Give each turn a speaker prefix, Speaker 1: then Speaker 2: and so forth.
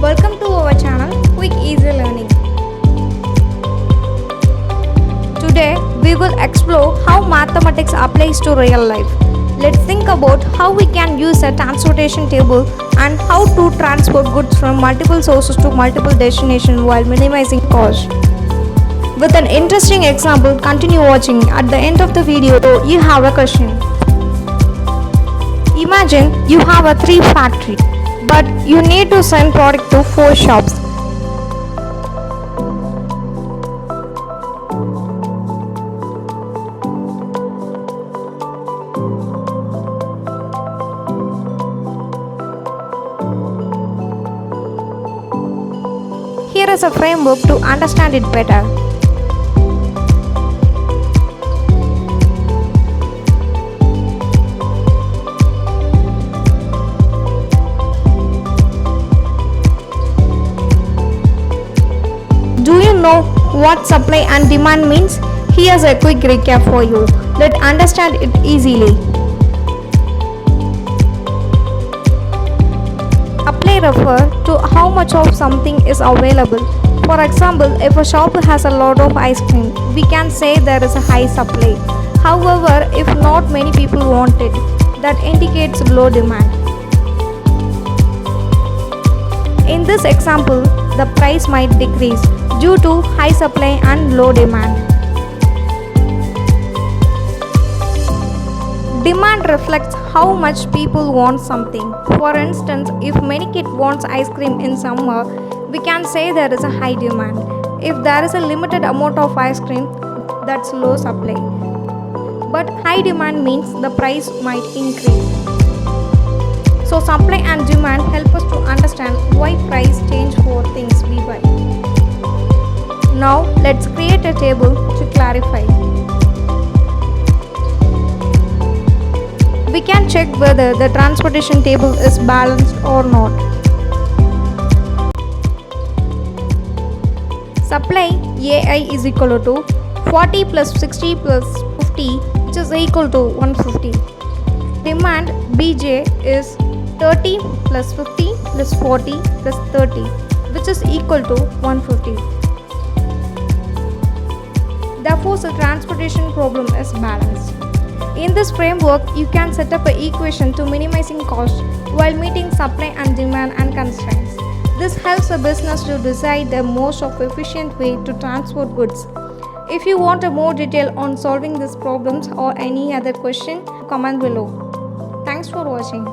Speaker 1: Welcome to our channel Quick Easy Learning. Today we will explore how mathematics applies to real life. Let's think about how we can use a transportation table and how to transport goods from multiple sources to multiple destinations while minimizing cost. With an interesting example, continue watching. At the end of the video, you have a question. Imagine you have a 3 factory, but you need to send product to 4 shops. Here is a framework to understand it better. Do you know what supply and demand means? Here's a quick recap for you. Let's understand it easily. Supply refers to how much of something is available. For example, if a shop has a lot of ice cream, we can say there is a high supply. However, if not many people want it, that indicates low demand. In this example, the price might decrease due to high supply and low demand. Demand reflects how much people want something. For instance, if many kids want ice cream in summer, we can say there is a high demand. If there is a limited amount of ice cream, that's low supply. But high demand means the price might increase. So supply and demand help us to understand why price change for things we buy. Now let's create a table to clarify. We can check whether the transportation table is balanced or not. Supply AI is equal to 40 plus 60 plus 50, which is equal to 150. Demand BJ is 30 plus 50 plus 40 plus 30, which is equal to 150. Therefore, the transportation problem is balanced. In this framework, you can set up an equation to minimizing cost while meeting supply and demand and constraints. This helps a business to decide the most efficient way to transport goods. If you want a more detail on solving these problems or any other question, comment below. Thanks for watching.